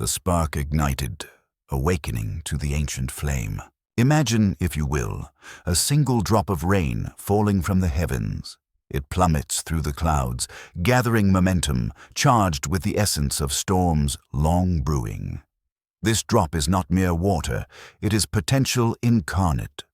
The spark ignited, awakening to the ancient flame. Imagine, if you will, a single drop of rain falling from the heavens. It plummets through the clouds, gathering momentum, charged with the essence of storms long brewing. This drop is not mere water, it is potential incarnate.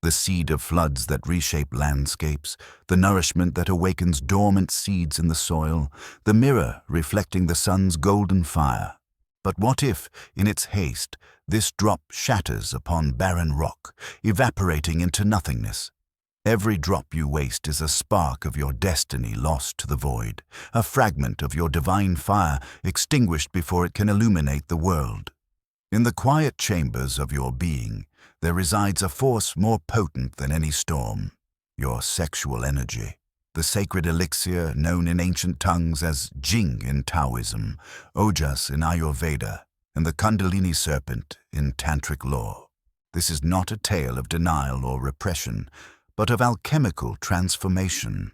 The seed of floods that reshape landscapes, the nourishment that awakens dormant seeds in the soil, the mirror reflecting the sun's golden fire. But what if, in its haste, this drop shatters upon barren rock, evaporating into nothingness? Every drop you waste is a spark of your destiny lost to the void, a fragment of your divine fire extinguished before it can illuminate the world. In the quiet chambers of your being, there resides a force more potent than any storm, your sexual energy. The sacred elixir known in ancient tongues as Jing in Taoism, Ojas in Ayurveda, and the Kundalini serpent in Tantric lore. This is not a tale of denial or repression, but of alchemical transformation.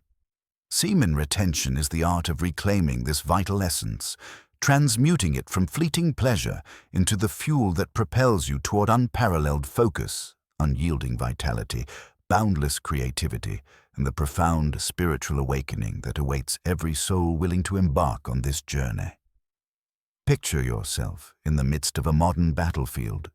Semen retention is the art of reclaiming this vital essence, transmuting it from fleeting pleasure into the fuel that propels you toward unparalleled focus, unyielding vitality, boundless creativity, and the profound spiritual awakening that awaits every soul willing to embark on this journey. Picture yourself in the midst of a modern battlefield,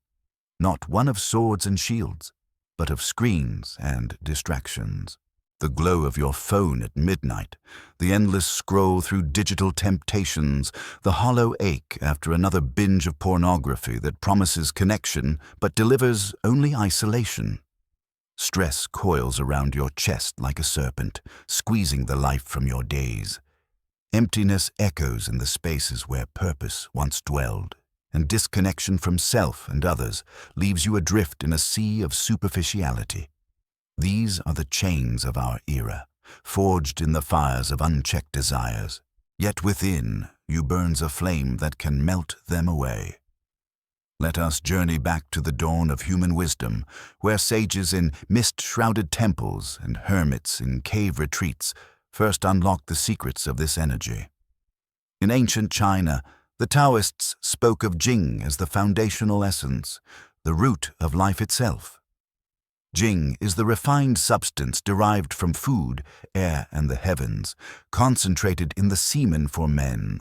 not one of swords and shields, but of screens and distractions. The glow of your phone at midnight, the endless scroll through digital temptations, the hollow ache after another binge of pornography that promises connection but delivers only isolation. Stress coils around your chest like a serpent, squeezing the life from your days. Emptiness echoes in the spaces where purpose once dwelled, and disconnection from self and others leaves you adrift in a sea of superficiality. These are the chains of our era, forged in the fires of unchecked desires. Yet within you burns a flame that can melt them away. Let us journey back to the dawn of human wisdom, where sages in mist-shrouded temples and hermits in cave retreats first unlocked the secrets of this energy. In ancient China, the Taoists spoke of Jing as the foundational essence, the root of life itself. Jing is the refined substance derived from food, air, and the heavens, concentrated in the semen for men,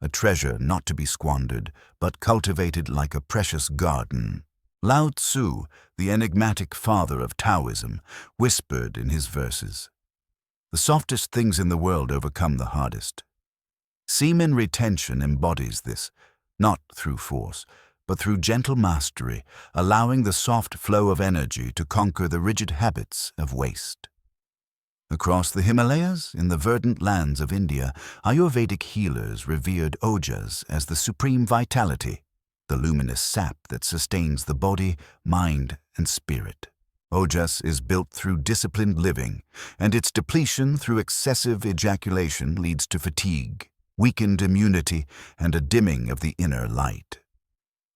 a treasure not to be squandered, but cultivated like a precious garden. Lao Tzu, the enigmatic father of Taoism, whispered in his verses, "The softest things in the world overcome the hardest." Semen retention embodies this, not through force, but through gentle mastery, allowing the soft flow of energy to conquer the rigid habits of waste. Across the Himalayas, in the verdant lands of India, Ayurvedic healers revered Ojas as the supreme vitality, the luminous sap that sustains the body, mind, and spirit. Ojas is built through disciplined living, and its depletion through excessive ejaculation leads to fatigue, weakened immunity, and a dimming of the inner light.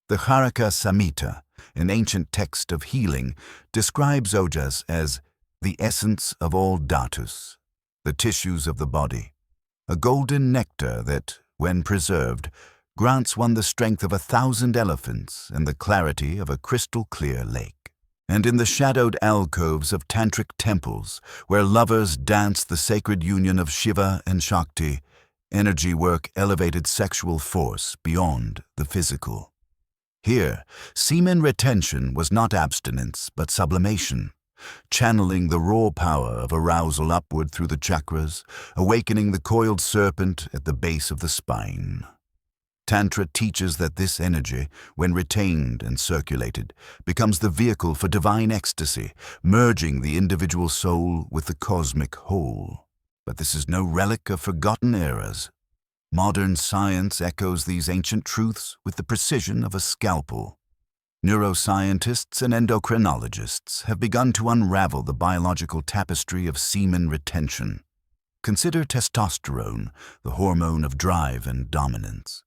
The Charaka Samhita, an ancient text of healing, describes Ojas as the essence of all dhatus, the tissues of the body, a golden nectar that, when preserved, grants one the strength of 1,000 elephants and the clarity of a crystal-clear lake. And in the shadowed alcoves of tantric temples, where lovers dance the sacred union of Shiva and Shakti, energy work elevated sexual force beyond the physical. Here, semen retention was not abstinence, but sublimation, channeling the raw power of arousal upward through the chakras, awakening the coiled serpent at the base of the spine. Tantra teaches that this energy, when retained and circulated, becomes the vehicle for divine ecstasy, merging the individual soul with the cosmic whole. But this is no relic of forgotten eras. Modern science echoes these ancient truths with the precision of a scalpel. Neuroscientists and endocrinologists have begun to unravel the biological tapestry of semen retention. Consider testosterone, the hormone of drive and dominance.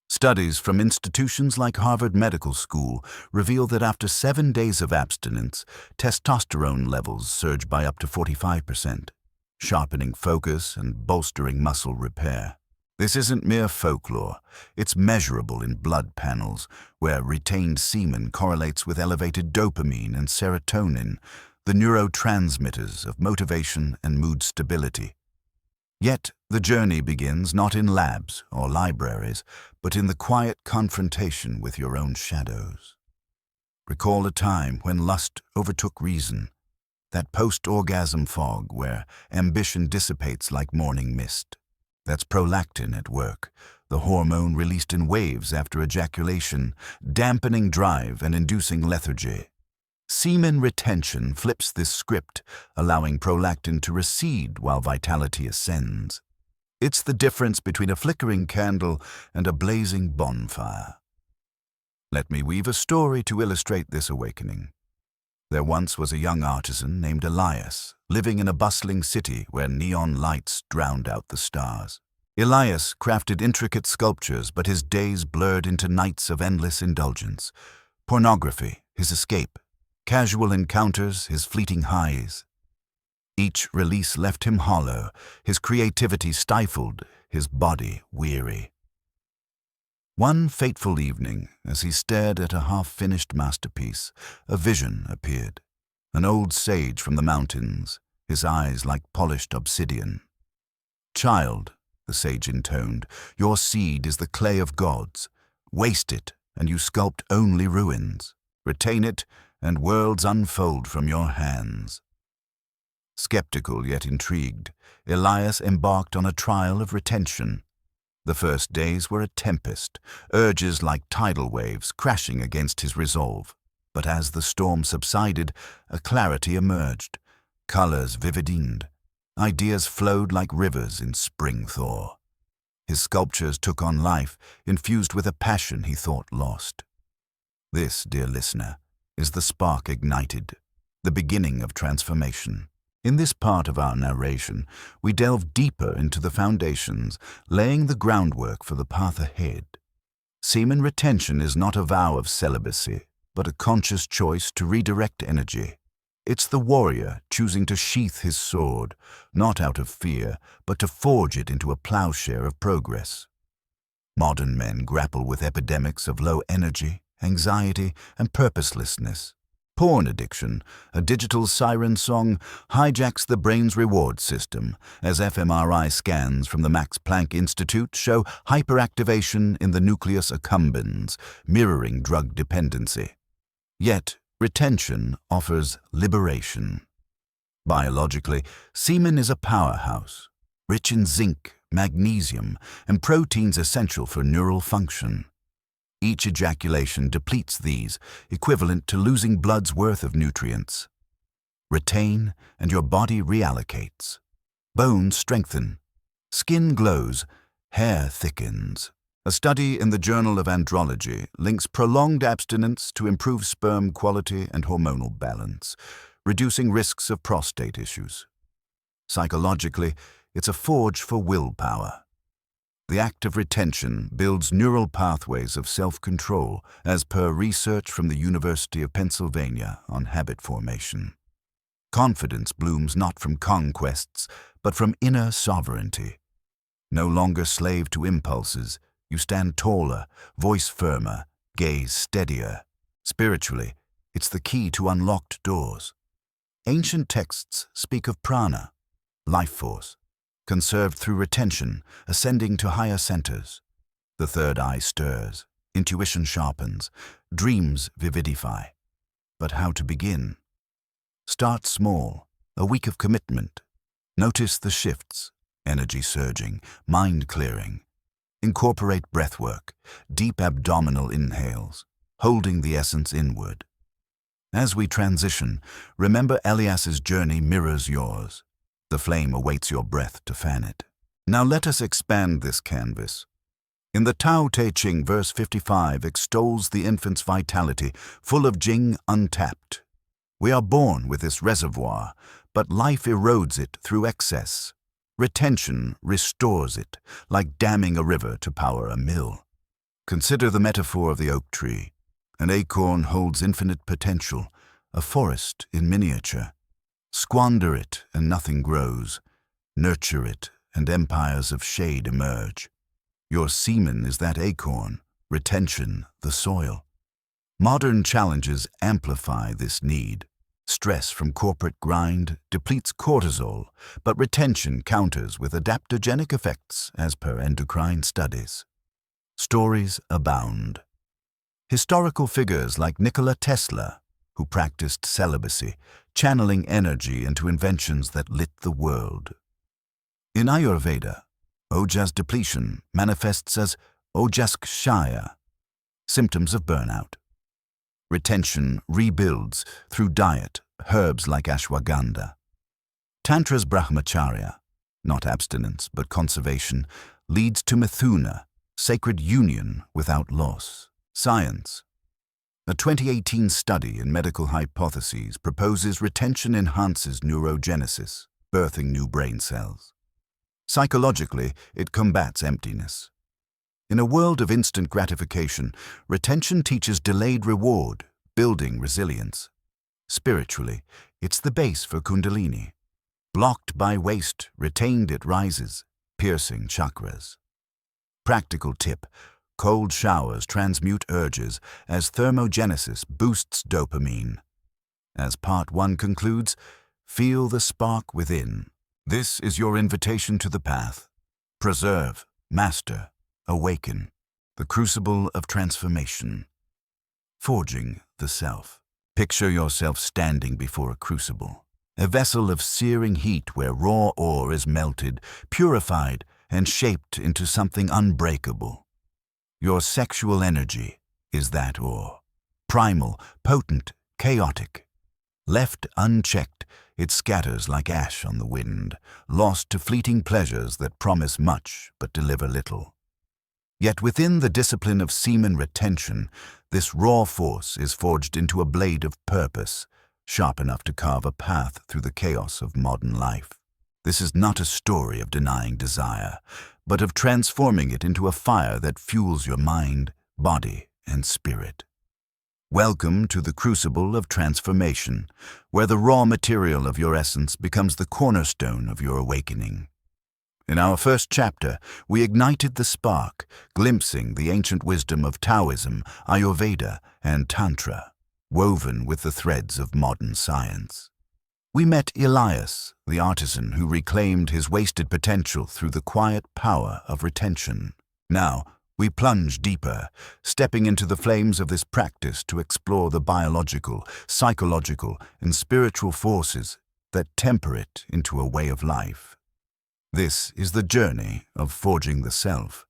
Studies from institutions like Harvard Medical School reveal that after 7 days of abstinence, testosterone levels surge by up to 45%, sharpening focus and bolstering muscle repair. This isn't mere folklore. It's measurable in blood panels, where retained semen correlates with elevated dopamine and serotonin, the neurotransmitters of motivation and mood stability. Yet, the journey begins not in labs or libraries, but in the quiet confrontation with your own shadows. Recall a time when lust overtook reason, that post-orgasm fog where ambition dissipates like morning mist. That's prolactin at work, the hormone released in waves after ejaculation, dampening drive and inducing lethargy. Semen retention flips this script, allowing prolactin to recede while vitality ascends. It's the difference between a flickering candle and a blazing bonfire. Let me weave a story to illustrate this awakening. There once was a young artisan named Elias, living in a bustling city where neon lights drowned out the stars. Elias crafted intricate sculptures, but his days blurred into nights of endless indulgence. Pornography, his escape. Casual encounters, his fleeting highs. Each release left him hollow, his creativity stifled, his body weary. One fateful evening, as he stared at a half-finished masterpiece, a vision appeared. An old sage from the mountains, his eyes like polished obsidian. "Child," the sage intoned, "your seed is the clay of gods. Waste it, and you sculpt only ruins. Retain it, and worlds unfold from your hands." Skeptical yet intrigued, Elias embarked on a trial of retention. The first days were a tempest, urges like tidal waves crashing against his resolve. But as the storm subsided, a clarity emerged. Colors vividined. Ideas flowed like rivers in spring thaw. His sculptures took on life, infused with a passion he thought lost. This, dear listener, is the spark ignited, the beginning of transformation. In this part of our narration, we delve deeper into the foundations, laying the groundwork for the path ahead. Semen retention is not a vow of celibacy, but a conscious choice to redirect energy. It's the warrior choosing to sheath his sword, not out of fear, but to forge it into a plowshare of progress. Modern men grapple with epidemics of low energy, anxiety, and purposelessness. Porn addiction, a digital siren song, hijacks the brain's reward system, as fMRI scans from the Max Planck Institute show hyperactivation in the nucleus accumbens, mirroring drug dependency. Yet, retention offers liberation. Biologically, semen is a powerhouse, rich in zinc, magnesium, and proteins essential for neural function. Each ejaculation depletes these, equivalent to losing blood's worth of nutrients. Retain, and your body reallocates. Bones strengthen. Skin glows. Hair thickens. A study in the Journal of Andrology links prolonged abstinence to improve sperm quality and hormonal balance, reducing risks of prostate issues. Psychologically, it's a forge for willpower. The act of retention builds neural pathways of self-control, as per research from the University of Pennsylvania on habit formation. Confidence blooms not from conquests, but from inner sovereignty. No longer slave to impulses, you stand taller, voice firmer, gaze steadier. Spiritually, it's the key to unlocked doors. Ancient texts speak of prana, life force, conserved through retention, ascending to higher centers. The third eye stirs, intuition sharpens, dreams vividify. But how to begin? Start small, a week of commitment. Notice the shifts, energy surging, mind clearing. Incorporate breathwork, deep abdominal inhales, holding the essence inward. As we transition, remember Elias's journey mirrors yours. The flame awaits your breath to fan it. Now let us expand this canvas. In the Tao Te Ching, verse 55 extols the infant's vitality, full of Jing untapped. We are born with this reservoir, but life erodes it through excess. Retention restores it, like damming a river to power a mill. Consider the metaphor of the oak tree. An acorn holds infinite potential, a forest in miniature. Squander it and nothing grows. Nurture it and empires of shade emerge. Your semen is that acorn, retention the soil. Modern challenges amplify this need. Stress from corporate grind depletes cortisol, but retention counters with adaptogenic effects as per endocrine studies. Stories abound. Historical figures like Nikola Tesla, who practiced celibacy, channeling energy into inventions that lit the world. In Ayurveda, ojas depletion manifests as ojaskshaya, symptoms of burnout. Retention rebuilds through diet, herbs like ashwagandha. Tantra's brahmacharya, not abstinence but conservation, leads to mithuna, sacred union without loss. Science. A 2018 study in Medical Hypotheses proposes retention enhances neurogenesis, birthing new brain cells. Psychologically, it combats emptiness. In a world of instant gratification, retention teaches delayed reward, building resilience. Spiritually, it's the base for Kundalini. Blocked by waste, retained it rises, piercing chakras. Practical tip: cold showers transmute urges as thermogenesis boosts dopamine. As Part 1 concludes, feel the spark within. This is your invitation to the path. Preserve, master, awaken, the crucible of transformation. Forging the self. Picture yourself standing before a crucible, a vessel of searing heat where raw ore is melted, purified, and shaped into something unbreakable. Your sexual energy is that ore. Primal, potent, chaotic. Left unchecked, it scatters like ash on the wind, lost to fleeting pleasures that promise much but deliver little. Yet within the discipline of semen retention, this raw force is forged into a blade of purpose, sharp enough to carve a path through the chaos of modern life. This is not a story of denying desire, but of transforming it into a fire that fuels your mind, body, and spirit. Welcome to the crucible of transformation, where the raw material of your essence becomes the cornerstone of your awakening. In our first chapter, we ignited the spark, glimpsing the ancient wisdom of Taoism, Ayurveda, and Tantra, woven with the threads of modern science. We met Elias, the artisan who reclaimed his wasted potential through the quiet power of retention. Now, we plunge deeper, stepping into the flames of this practice to explore the biological, psychological, and spiritual forces that temper it into a way of life. This is the journey of forging the self,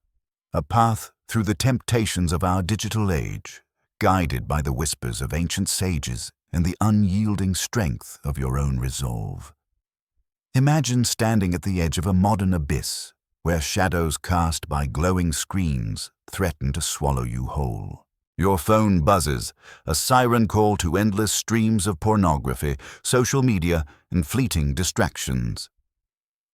a path through the temptations of our digital age, guided by the whispers of ancient sages and the unyielding strength of your own resolve. Imagine standing at the edge of a modern abyss, where shadows cast by glowing screens threaten to swallow you whole. Your phone buzzes, a siren call to endless streams of pornography, social media, and fleeting distractions.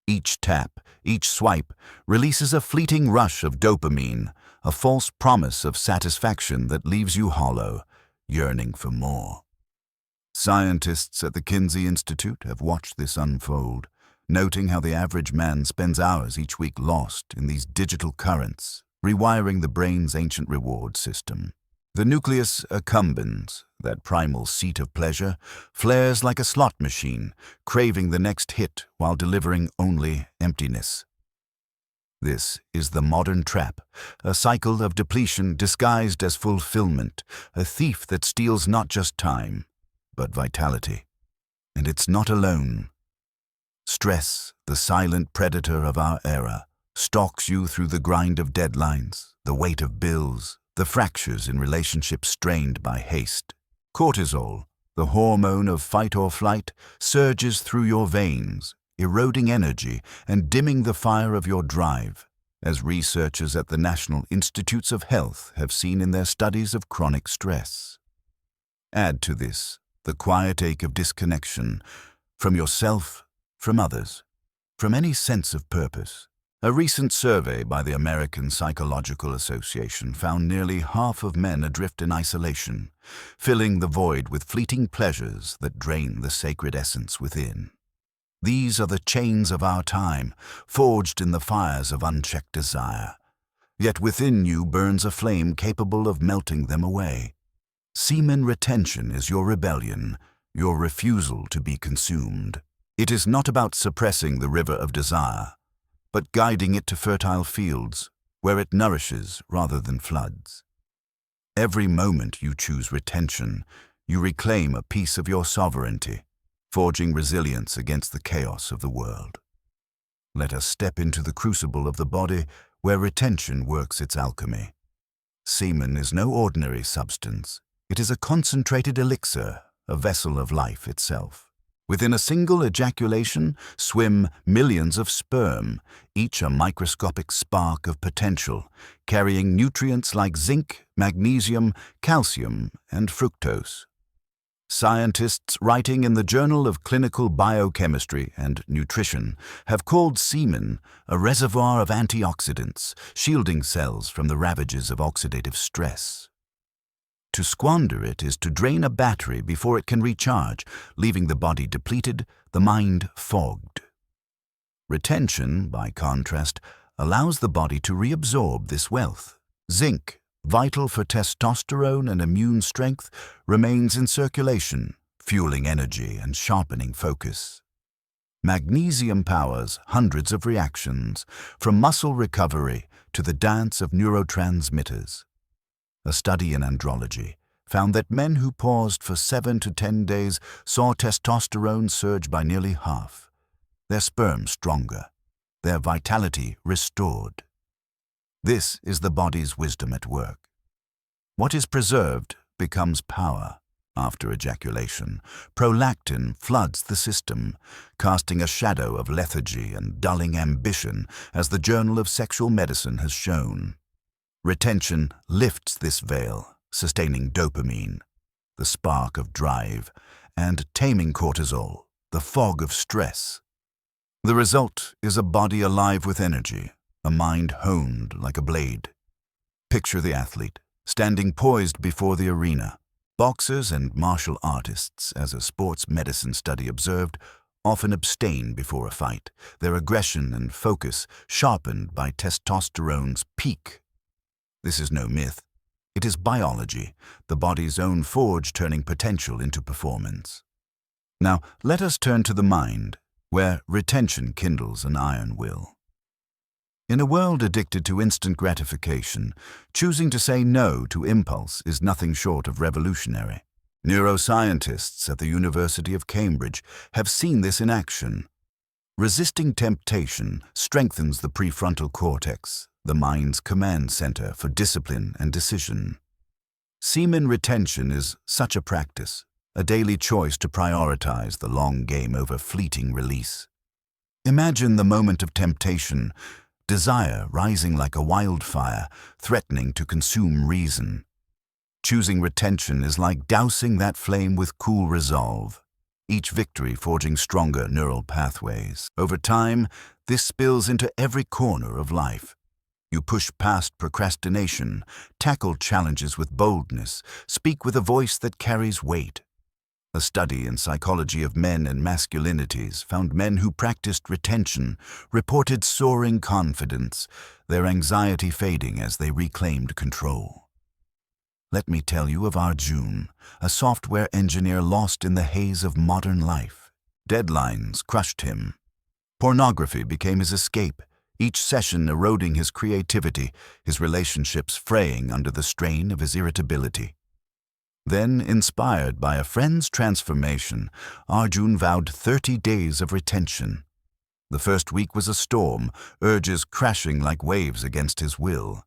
Each tap, each swipe, releases a fleeting rush of dopamine, a false promise of satisfaction that leaves you hollow, yearning for more. Scientists at the Kinsey Institute have watched this unfold, noting how the average man spends hours each week lost in these digital currents, rewiring the brain's ancient reward system. The nucleus accumbens, that primal seat of pleasure, flares like a slot machine, craving the next hit while delivering only emptiness. This is the modern trap, a cycle of depletion disguised as fulfillment, a thief that steals not just time, but vitality. And it's not alone. Stress, the silent predator of our era, stalks you through the grind of deadlines, the weight of bills, the fractures in relationships strained by haste. Cortisol, the hormone of fight or flight, surges through your veins, eroding energy and dimming the fire of your drive, as researchers at the National Institutes of Health have seen in their studies of chronic stress. Add to this the quiet ache of disconnection from yourself, from others, from any sense of purpose. A recent survey by the American Psychological Association found nearly half of men adrift in isolation, filling the void with fleeting pleasures that drain the sacred essence within. These are the chains of our time, forged in the fires of unchecked desire. yet within you burns a flame capable of melting them away. Semen retention is your rebellion, your refusal to be consumed. It is not about suppressing the river of desire, but guiding it to fertile fields, where it nourishes rather than floods. Every moment you choose retention, you reclaim a piece of your sovereignty, forging resilience against the chaos of the world. Let us step into the crucible of the body where retention works its alchemy. Semen is no ordinary substance. It is a concentrated elixir, a vessel of life itself. Within a single ejaculation swim millions of sperm, each a microscopic spark of potential, carrying nutrients like zinc, magnesium, calcium, and fructose. Scientists writing in the Journal of Clinical Biochemistry and Nutrition have called semen a reservoir of antioxidants, shielding cells from the ravages of oxidative stress. To squander it is to drain a battery before it can recharge, leaving the body depleted, the mind fogged. Retention, by contrast, allows the body to reabsorb this wealth. Zinc, vital for testosterone and immune strength, remains in circulation, fueling energy and sharpening focus. Magnesium powers hundreds of reactions, from muscle recovery to the dance of neurotransmitters. A study in andrology found that men who paused for 7 to 10 days saw testosterone surge by nearly half, their sperm stronger, their vitality restored. This is the body's wisdom at work. What is preserved becomes power. After ejaculation, prolactin floods the system, casting a shadow of lethargy and dulling ambition, as the Journal of Sexual Medicine has shown. Retention lifts this veil, sustaining dopamine, the spark of drive, and taming cortisol, the fog of stress. The result is a body alive with energy, a mind honed like a blade. Picture the athlete, standing poised before the arena. Boxers and martial artists, as a sports medicine study observed, often abstain before a fight, their aggression and focus sharpened by testosterone's peak. This is no myth. It is biology, the body's own forge turning potential into performance. Now, let us turn to the mind, where retention kindles an iron will. In a world addicted to instant gratification, choosing to say no to impulse is nothing short of revolutionary. Neuroscientists at the University of Cambridge have seen this in action. Resisting temptation strengthens the prefrontal cortex, the mind's command center for discipline and decision. Semen retention is such a practice, a daily choice to prioritize the long game over fleeting release. Imagine the moment of temptation, desire rising like a wildfire, threatening to consume reason. Choosing retention is like dousing that flame with cool resolve, each victory forging stronger neural pathways. Over time, this spills into every corner of life. You push past procrastination, tackle challenges with boldness, speak with a voice that carries weight. A study in psychology of men and masculinities found men who practiced retention reported soaring confidence, their anxiety fading as they reclaimed control. Let me tell you of Arjun, a software engineer lost in the haze of modern life. Deadlines crushed him. Pornography became his escape, each session eroding his creativity, his relationships fraying under the strain of his irritability. Then, inspired by a friend's transformation, Arjun vowed 30 days of retention. The first week was a storm, urges crashing like waves against his will.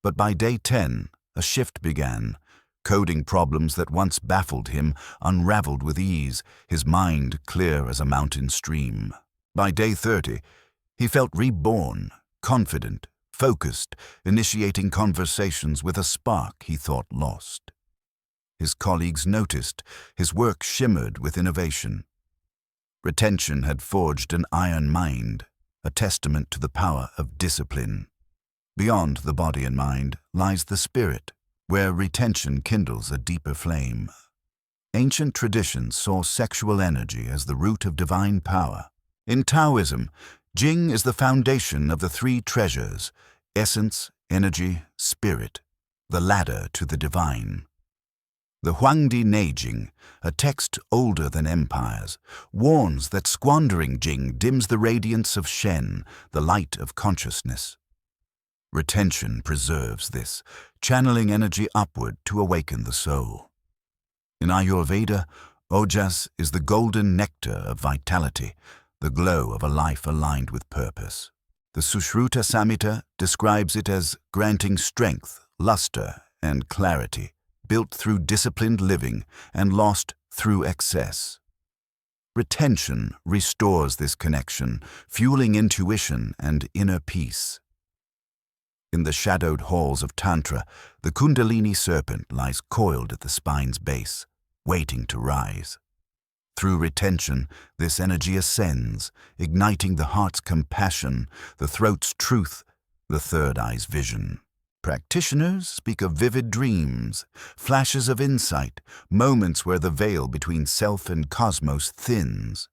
But by day 10, a shift began. Coding problems that once baffled him unraveled with ease, his mind clear as a mountain stream. By day 30, he felt reborn, confident, focused, initiating conversations with a spark he thought lost. His colleagues noticed, his work shimmered with innovation. Retention had forged an iron mind, a testament to the power of discipline. Beyond the body and mind lies the spirit, where retention kindles a deeper flame. Ancient traditions saw sexual energy as the root of divine power. In Taoism, Jing is the foundation of the three treasures: essence, energy, spirit, the ladder to the divine. The Huangdi Neijing, a text older than empires, warns that squandering Jing dims the radiance of Shen, the light of consciousness. Retention preserves this, channeling energy upward to awaken the soul. In Ayurveda, Ojas is the golden nectar of vitality, the glow of a life aligned with purpose. The Sushruta Samhita describes it as granting strength, luster, and clarity, built through disciplined living and lost through excess. Retention restores this connection, fueling intuition and inner peace. In the shadowed halls of Tantra, the Kundalini serpent lies coiled at the spine's base, waiting to rise. Through retention, this energy ascends, igniting the heart's compassion, the throat's truth, the third eye's vision. Practitioners speak of vivid dreams, flashes of insight, moments where the veil between self and cosmos thins.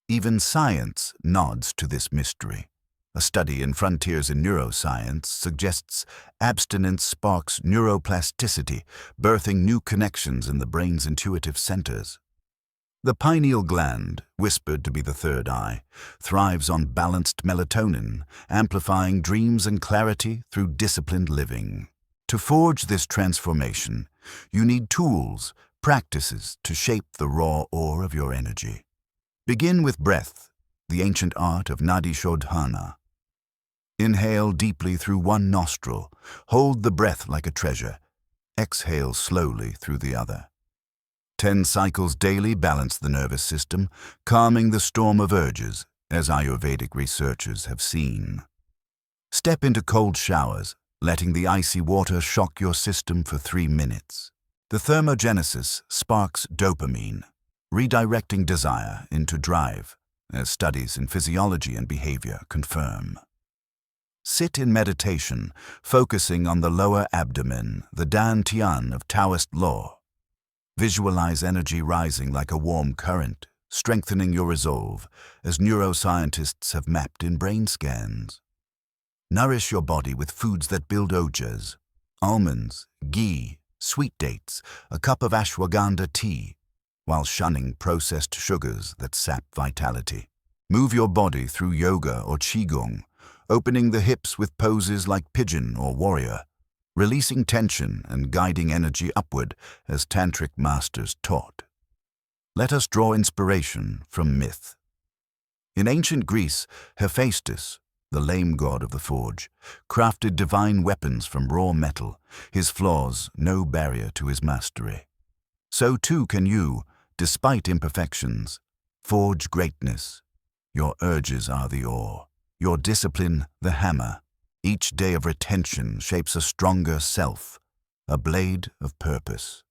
Even science nods to this mystery. A study in Frontiers in Neuroscience suggests abstinence sparks neuroplasticity, birthing new connections in the brain's intuitive centers. The pineal gland, whispered to be the third eye, thrives on balanced melatonin, amplifying dreams and clarity through disciplined living. To forge this transformation, you need tools, practices to shape the raw ore of your energy. Begin with breath, the ancient art of Nadi Shodhana. Inhale deeply through one nostril, hold the breath like a treasure. Exhale slowly through the other. 10 cycles daily balance the nervous system, calming the storm of urges, as Ayurvedic researchers have seen. Step into cold showers, letting the icy water shock your system for 3 minutes. The thermogenesis sparks dopamine, redirecting desire into drive, as studies in physiology and behavior confirm. Sit in meditation, focusing on the lower abdomen, the Dan Tian of Taoist law. Visualize energy rising like a warm current, strengthening your resolve, as neuroscientists have mapped in brain scans. Nourish your body with foods that build ojas, almonds, ghee, sweet dates, a cup of ashwagandha tea, while shunning processed sugars that sap vitality. Move your body through yoga or qigong, opening the hips with poses like pigeon or warrior, releasing tension and guiding energy upward as tantric masters taught. Let us draw inspiration from myth. In ancient Greece, Hephaestus, the lame god of the forge, crafted divine weapons from raw metal, his flaws no barrier to his mastery. So too can you, despite imperfections, forge greatness. Your urges are the ore, your discipline the hammer. Each day of retention shapes a stronger self, a blade of purpose.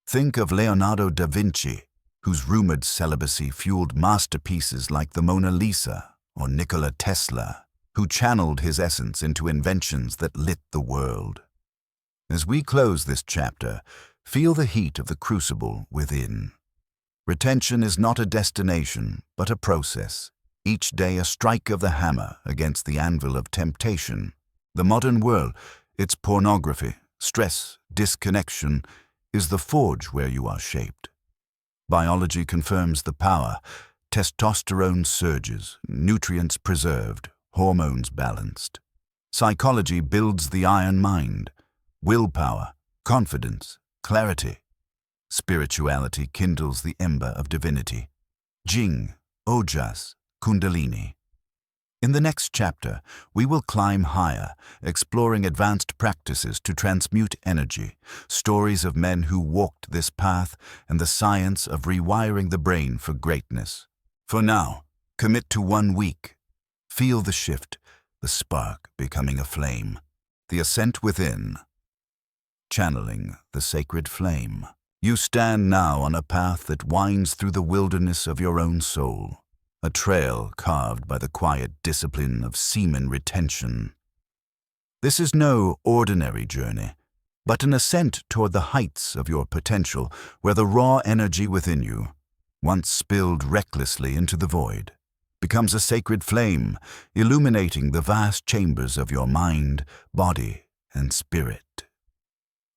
Think of Leonardo da Vinci, whose rumored celibacy fueled masterpieces like the Mona Lisa, or Nikola Tesla, who channeled his essence into inventions that lit the world. As we close this chapter, feel the heat of the crucible within. Retention is not a destination, but a process. Each day a strike of the hammer against the anvil of temptation. The modern world, its pornography, stress, disconnection, is the forge where you are shaped. Biology confirms the power. Testosterone surges, nutrients preserved, hormones balanced. Psychology builds the iron mind, willpower, confidence, clarity. Spirituality kindles the ember of divinity. Jing, Ojas, Kundalini. In the next chapter, we will climb higher, exploring advanced practices to transmute energy, stories of men who walked this path, and the science of rewiring the brain for greatness. For now, commit to 1 week. Feel the shift, the spark becoming a flame, the ascent within. Channeling the sacred flame. You stand now on a path that winds through the wilderness of your own soul. A trail carved by the quiet discipline of semen retention. This is no ordinary journey, but an ascent toward the heights of your potential, where the raw energy within you once spilled recklessly into the void, becomes a sacred flame, illuminating the vast chambers of your mind, body, and spirit.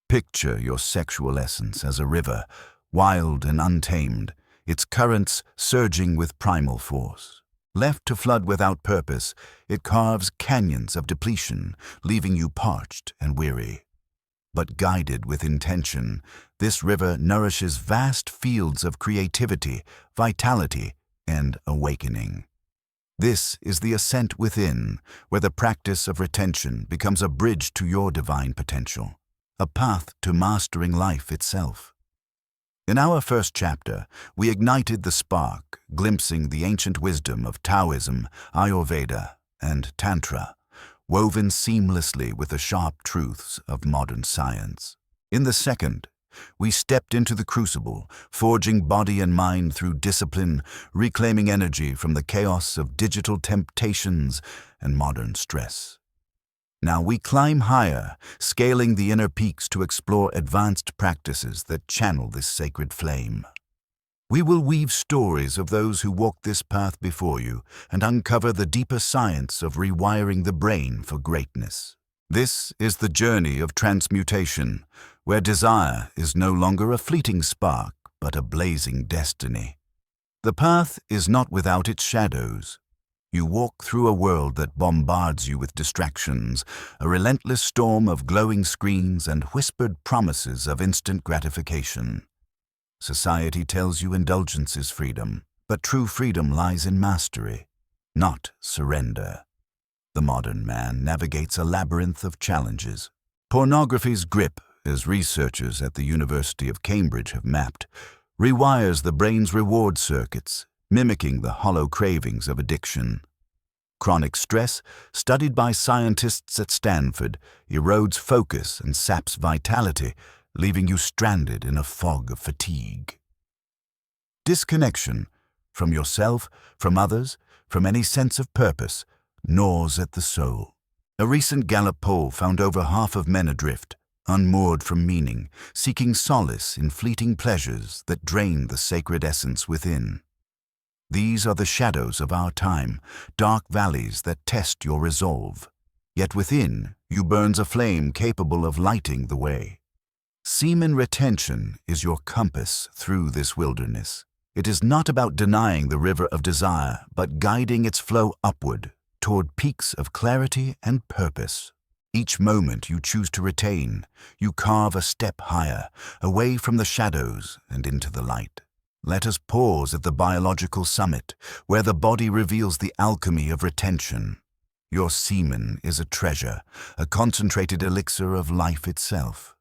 Picture your sexual essence as a river, wild and untamed, its currents surging with primal force. Left to flood without purpose, it carves canyons of depletion, leaving you parched and weary. But guided with intention, this river nourishes vast fields of creativity, vitality, and awakening. This is the ascent within, where the practice of retention becomes a bridge to your divine potential, a path to mastering life itself. In our first chapter, we ignited the spark, glimpsing the ancient wisdom of Taoism, Ayurveda, and Tantra, woven seamlessly with the sharp truths of modern science. In the second, we stepped into the crucible, forging body and mind through discipline, reclaiming energy from the chaos of digital temptations and modern stress. Now we climb higher, scaling the inner peaks to explore advanced practices that channel this sacred flame. We will weave stories of those who walked this path before you and uncover the deeper science of rewiring the brain for greatness. This is the journey of transmutation, where desire is no longer a fleeting spark, but a blazing destiny. The path is not without its shadows. You walk through a world that bombards you with distractions, a relentless storm of glowing screens and whispered promises of instant gratification. Society tells you indulgence is freedom, but true freedom lies in mastery, not surrender. The modern man navigates a labyrinth of challenges. Pornography's grip, as researchers at the University of Cambridge have mapped, rewires the brain's reward circuits, mimicking the hollow cravings of addiction. Chronic stress, studied by scientists at Stanford, erodes focus and saps vitality, leaving you stranded in a fog of fatigue. Disconnection, from yourself, from others, from any sense of purpose, gnaws at the soul. A recent Gallup poll found over half of men adrift, unmoored from meaning, seeking solace in fleeting pleasures that drain the sacred essence within. These are the shadows of our time, dark valleys that test your resolve. Yet within you burns a flame capable of lighting the way. Semen retention is your compass through this wilderness. It is not about denying the river of desire, but guiding its flow upward, toward peaks of clarity and purpose. Each moment you choose to retain, you carve a step higher, away from the shadows and into the light. Let us pause at the biological summit, where the body reveals the alchemy of retention. Your semen is a treasure, a concentrated elixir of life itself.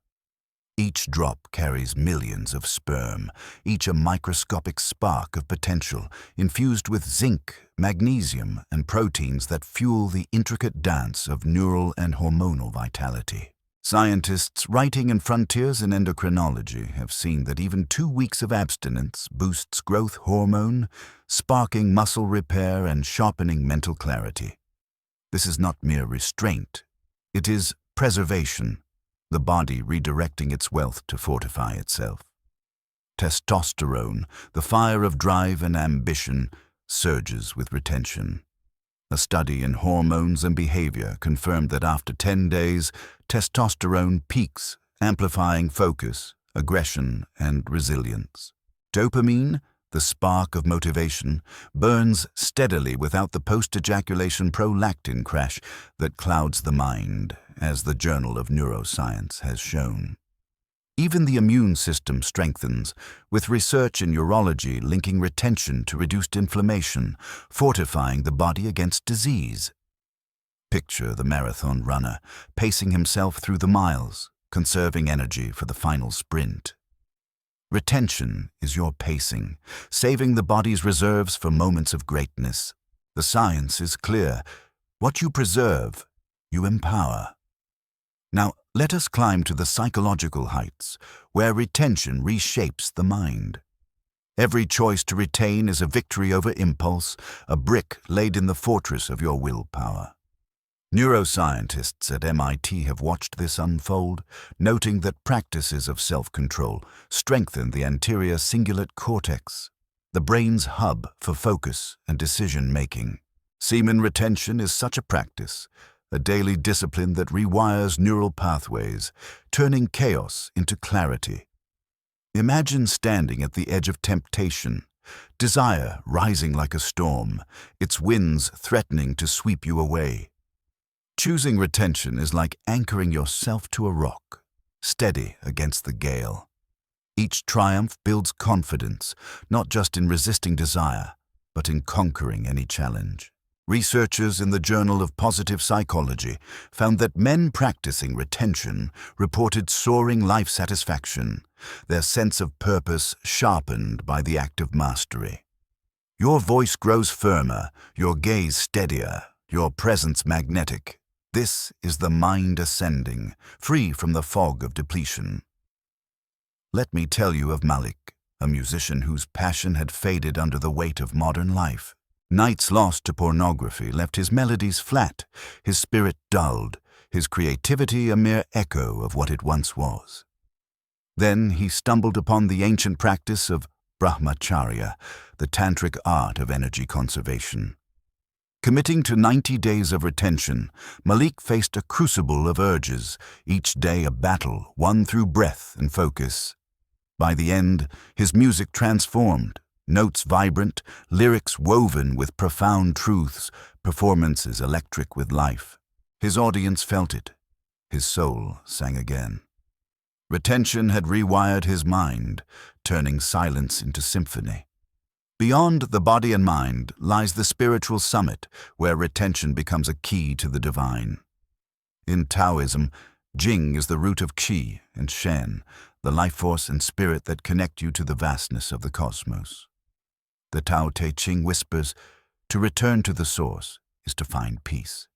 Each drop carries millions of sperm, each a microscopic spark of potential, infused with zinc, magnesium, and proteins that fuel the intricate dance of neural and hormonal vitality. Scientists writing in Frontiers in Endocrinology have seen that even 2 weeks of abstinence boosts growth hormone, sparking muscle repair and sharpening mental clarity. This is not mere restraint. It is preservation, the body redirecting its wealth to fortify itself. Testosterone, the fire of drive and ambition, surges with retention. A study in hormones and behavior confirmed that after 10 days, testosterone peaks, amplifying focus, aggression, and resilience. Dopamine, the spark of motivation, burns steadily without the post-ejaculation prolactin crash that clouds the mind, as the Journal of Neuroscience has shown. Even the immune system strengthens, with research in urology linking retention to reduced inflammation, fortifying the body against disease. Picture the marathon runner, pacing himself through the miles, conserving energy for the final sprint. Retention is your pacing, saving the body's reserves for moments of greatness. The science is clear. What you preserve, you empower. Now, let us climb to the psychological heights, where retention reshapes the mind. Every choice to retain is a victory over impulse, a brick laid in the fortress of your willpower. Neuroscientists at MIT have watched this unfold, noting that practices of self-control strengthen the anterior cingulate cortex. the brain's hub for focus and decision-making. Semen retention is such a practice, a daily discipline that rewires neural pathways, turning chaos into clarity. Imagine standing at the edge of temptation, desire rising like a storm, its winds threatening to sweep you away. Choosing retention is like anchoring yourself to a rock, steady against the gale. Each triumph builds confidence, not just in resisting desire, but in conquering any challenge. Researchers in the Journal of Positive Psychology found that men practicing retention reported soaring life satisfaction, their sense of purpose sharpened by the act of mastery. Your voice grows firmer, your gaze steadier, your presence magnetic. This is the mind ascending, free from the fog of depletion. Let me tell you of Malik, a musician whose passion had faded under the weight of modern life. Nights lost to pornography left his melodies flat, his spirit dulled, his creativity a mere echo of what it once was. Then he stumbled upon the ancient practice of brahmacharya, the tantric art of energy conservation. Committing to 90 days of retention, Malik faced a crucible of urges, each day a battle won through breath and focus. By the end, his music transformed, notes vibrant, lyrics woven with profound truths, performances electric with life. His audience felt it. His soul sang again. Retention had rewired his mind, turning silence into symphony. Beyond the body and mind lies the spiritual summit, where retention becomes a key to the divine. In Taoism, Jing is the root of Qi and Shen, the life force and spirit that connect you to the vastness of the cosmos. The Tao Te Ching whispers, to return to the source is to find peace.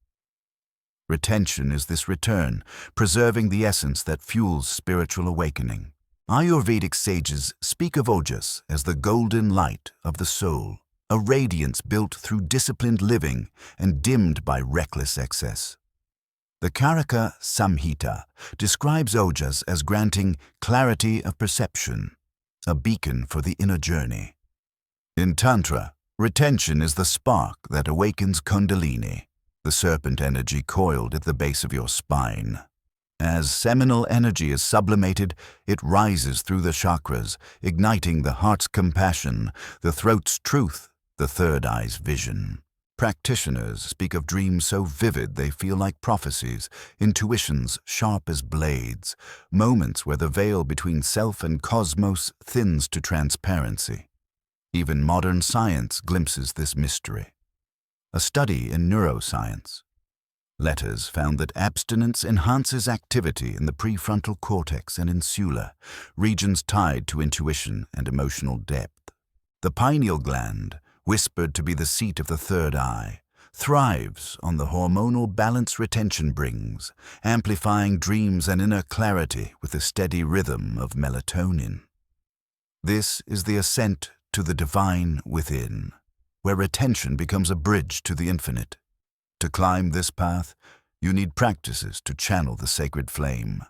Retention is this return, preserving the essence that fuels spiritual awakening. Ayurvedic sages speak of ojas as the golden light of the soul, a radiance built through disciplined living and dimmed by reckless excess. The Karaka Samhita describes ojas as granting clarity of perception, a beacon for the inner journey. In Tantra, retention is the spark that awakens Kundalini, the serpent energy coiled at the base of your spine. As seminal energy is sublimated, it rises through the chakras, igniting the heart's compassion, the throat's truth, the third eye's vision. Practitioners speak of dreams so vivid they feel like prophecies, intuitions sharp as blades, moments where the veil between self and cosmos thins to transparency. Even modern science glimpses this mystery. A study in neuroscience, Letters found that abstinence enhances activity in the prefrontal cortex and insula, regions tied to intuition and emotional depth. The pineal gland, whispered to be the seat of the third eye, thrives on the hormonal balance retention brings, amplifying dreams and inner clarity with the steady rhythm of melatonin. This is the ascent to the divine within, where retention becomes a bridge to the infinite. To climb this path, you need practices to channel the sacred flame.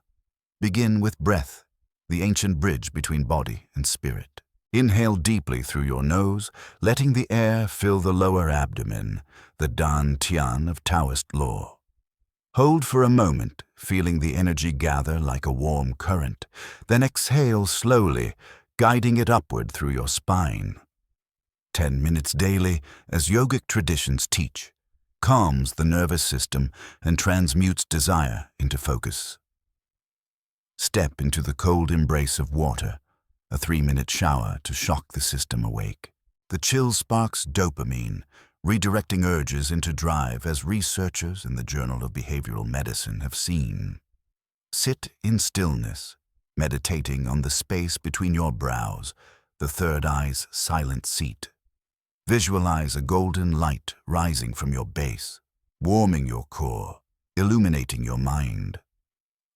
Begin with breath, the ancient bridge between body and spirit. Inhale deeply through your nose, letting the air fill the lower abdomen, the Dan Tian of Taoist law. Hold for a moment, feeling the energy gather like a warm current, then exhale slowly, guiding it upward through your spine. 10 minutes daily, as yogic traditions teach, calms the nervous system and transmutes desire into focus. Step into the cold embrace of water, a 3-minute shower to shock the system awake. The chill sparks dopamine, redirecting urges into drive, as researchers in the Journal of Behavioral Medicine have seen. Sit in stillness, meditating on the space between your brows, the third eye's silent seat. Visualize a golden light rising from your base, warming your core, illuminating your mind.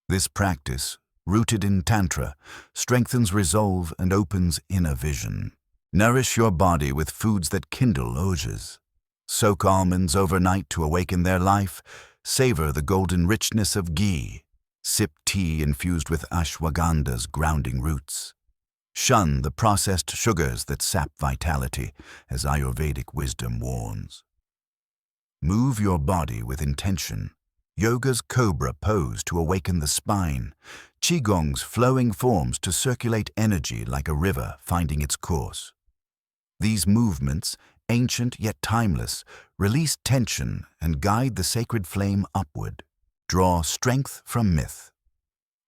This practice, rooted in Tantra, strengthens resolve and opens inner vision. Nourish your body with foods that kindle ojas. Soak almonds overnight to awaken their life. Savor the golden richness of ghee. Sip tea infused with ashwagandha's grounding roots. Shun the processed sugars that sap vitality, as Ayurvedic wisdom warns. Move your body with intention. Yoga's cobra pose to awaken the spine. Qigong's flowing forms to circulate energy like a river finding its course. These movements, ancient yet timeless, release tension and guide the sacred flame upward. Draw strength from myth.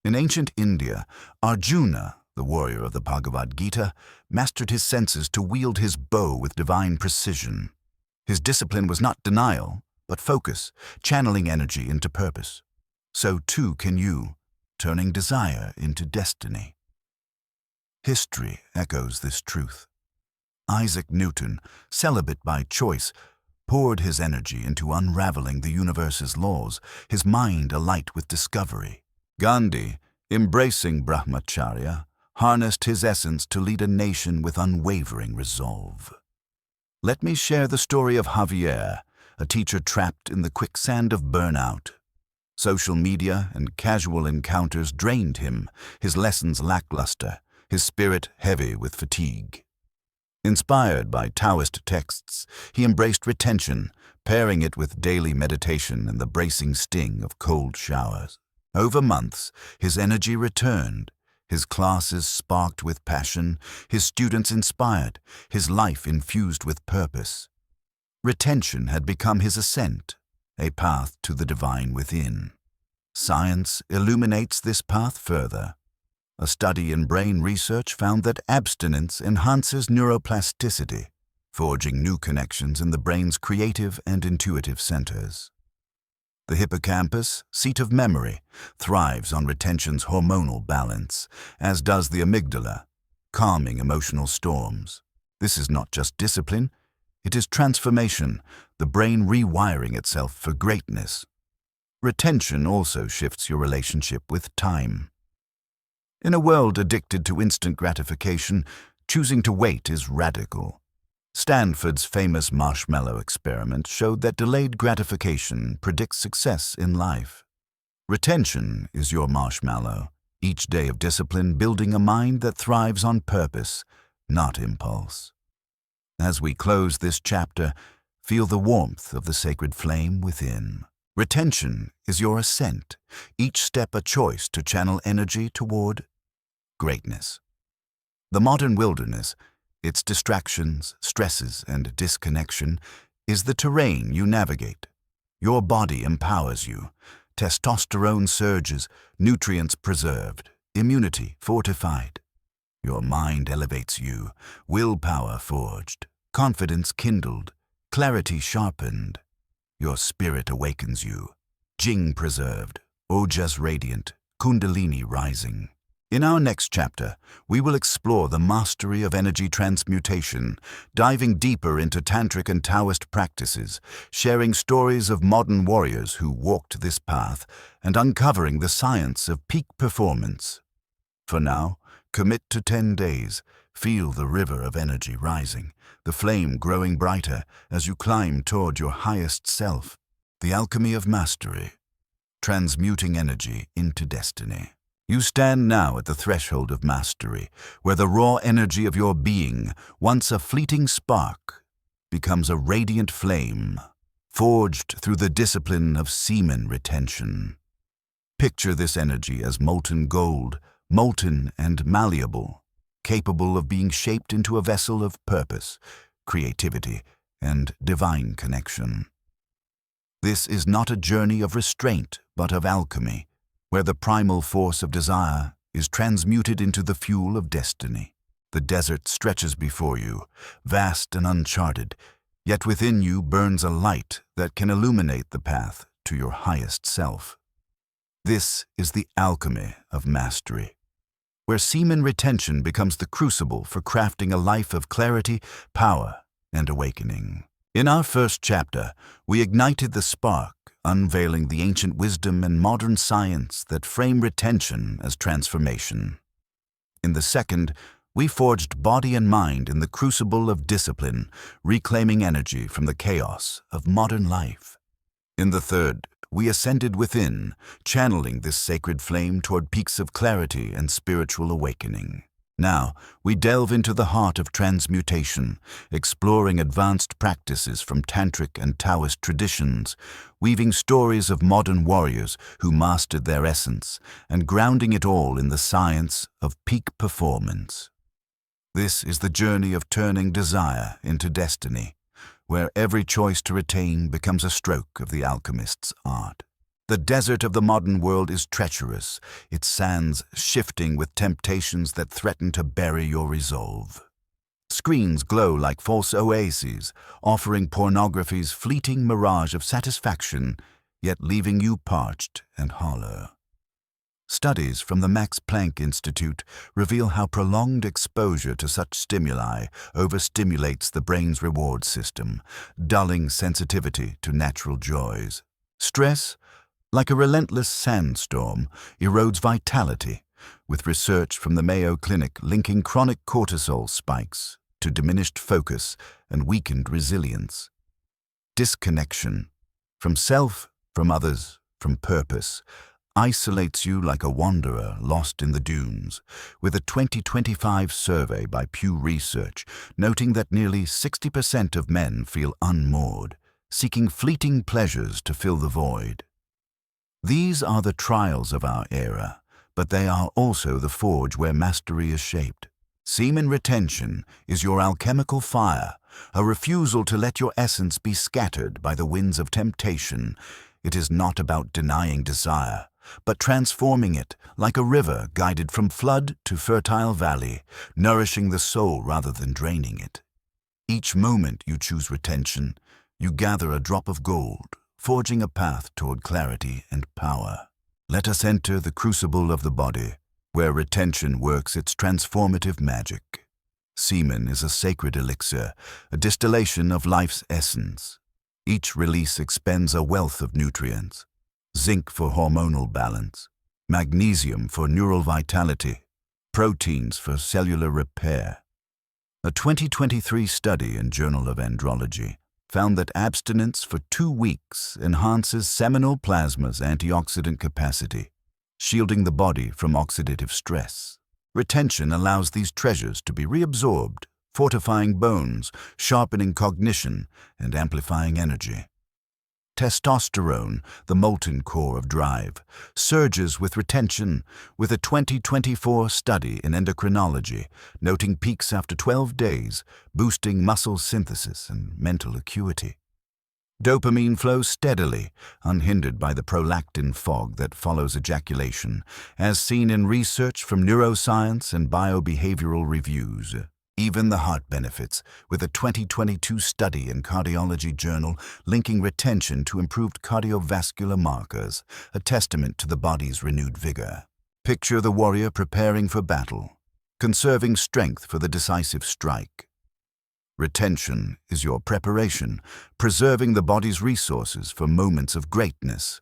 In ancient India, Arjuna, the warrior of the Bhagavad Gita, mastered his senses to wield his bow with divine precision. His discipline was not denial, but focus, channeling energy into purpose. So too can you, turning desire into destiny. History echoes this truth. Isaac Newton, celibate by choice, poured his energy into unraveling the universe's laws, his mind alight with discovery. Gandhi, embracing brahmacharya, harnessed his essence to lead a nation with unwavering resolve. Let me share the story of Javier, a teacher trapped in the quicksand of burnout. Social media and casual encounters drained him, his lessons lackluster, his spirit heavy with fatigue. Inspired by Taoist texts, he embraced retention, pairing it with daily meditation and the bracing sting of cold showers. Over months, his energy returned. His classes sparked with passion, his students inspired, his life infused with purpose. Retention had become his ascent, a path to the divine within. Science illuminates this path further. A study in brain research found that abstinence enhances neuroplasticity, forging new connections in the brain's creative and intuitive centers. The hippocampus, seat of memory, thrives on retention's hormonal balance, as does the amygdala, calming emotional storms. This is not just discipline, it is transformation, the brain rewiring itself for greatness. Retention also shifts your relationship with time. In a world addicted to instant gratification, choosing to wait is radical. Stanford's famous marshmallow experiment showed that delayed gratification predicts success in life. Retention is your marshmallow, each day of discipline building a mind that thrives on purpose, not impulse. As we close this chapter, feel the warmth of the sacred flame within. Retention is your ascent, each step a choice to channel energy toward greatness. The modern wilderness, its distractions, stresses, and disconnection, is the terrain you navigate. Your body empowers you. Testosterone surges, nutrients preserved, immunity fortified. Your mind elevates you, willpower forged, confidence kindled, clarity sharpened. Your spirit awakens you, Jing preserved, Ojas radiant, Kundalini rising. In our next chapter, we will explore the mastery of energy transmutation, diving deeper into tantric and Taoist practices, sharing stories of modern warriors who walked this path, and uncovering the science of peak performance. For now, commit to 10 days. Feel the river of energy rising, the flame growing brighter as you climb toward your highest self. The alchemy of mastery, transmuting energy into destiny. You stand now at the threshold of mastery, where the raw energy of your being, once a fleeting spark, becomes a radiant flame, forged through the discipline of semen retention. Picture this energy as molten gold, molten and malleable, capable of being shaped into a vessel of purpose, creativity, and divine connection. This is not a journey of restraint, but of alchemy, where the primal force of desire is transmuted into the fuel of destiny. The desert stretches before you, vast and uncharted, yet within you burns a light that can illuminate the path to your highest self. This is the alchemy of mastery, where semen retention becomes the crucible for crafting a life of clarity, power, and awakening. In our first chapter, we ignited the spark, unveiling the ancient wisdom and modern science that frame retention as transformation. In the second, we forged body and mind in the crucible of discipline, reclaiming energy from the chaos of modern life. In the third, we ascended within, channeling this sacred flame toward peaks of clarity and spiritual awakening. Now, we delve into the heart of transmutation, exploring advanced practices from Tantric and Taoist traditions, weaving stories of modern warriors who mastered their essence, and grounding it all in the science of peak performance. This is the journey of turning desire into destiny, where every choice to retain becomes a stroke of the alchemist's art. The desert of the modern world is treacherous, its sands shifting with temptations that threaten to bury your resolve. Screens glow like false oases, offering pornography's fleeting mirage of satisfaction, yet leaving you parched and hollow. Studies from the Max Planck Institute reveal how prolonged exposure to such stimuli overstimulates the brain's reward system, dulling sensitivity to natural joys. Stress, like a relentless sandstorm, erodes vitality, with research from the Mayo Clinic linking chronic cortisol spikes to diminished focus and weakened resilience. Disconnection, from self, from others, from purpose, isolates you like a wanderer lost in the dunes, with a 2025 survey by Pew Research noting that nearly 60% of men feel unmoored, seeking fleeting pleasures to fill the void. These are the trials of our era, but they are also the forge where mastery is shaped. Semen retention is your alchemical fire, a refusal to let your essence be scattered by the winds of temptation. It is not about denying desire, but transforming it like a river guided from flood to fertile valley, nourishing the soul rather than draining it. Each moment you choose retention, you gather a drop of gold, forging a path toward clarity and power. Let us enter the crucible of the body, where retention works its transformative magic. Semen is a sacred elixir, a distillation of life's essence. Each release expends a wealth of nutrients: zinc for hormonal balance, magnesium for neural vitality, proteins for cellular repair. A 2023 study in Journal of Andrology found that abstinence for 2 weeks enhances seminal plasma's antioxidant capacity, shielding the body from oxidative stress. Retention allows these treasures to be reabsorbed, fortifying bones, sharpening cognition, and amplifying energy. Testosterone, the molten core of drive, surges with retention, with a 2024 study in endocrinology noting peaks after 12 days, boosting muscle synthesis and mental acuity. Dopamine flows steadily, unhindered by the prolactin fog that follows ejaculation, as seen in research from neuroscience and biobehavioral reviews. Even the heart benefits, with a 2022 study in Cardiology Journal linking retention to improved cardiovascular markers, a testament to the body's renewed vigor. Picture the warrior preparing for battle, conserving strength for the decisive strike. Retention is your preparation, preserving the body's resources for moments of greatness.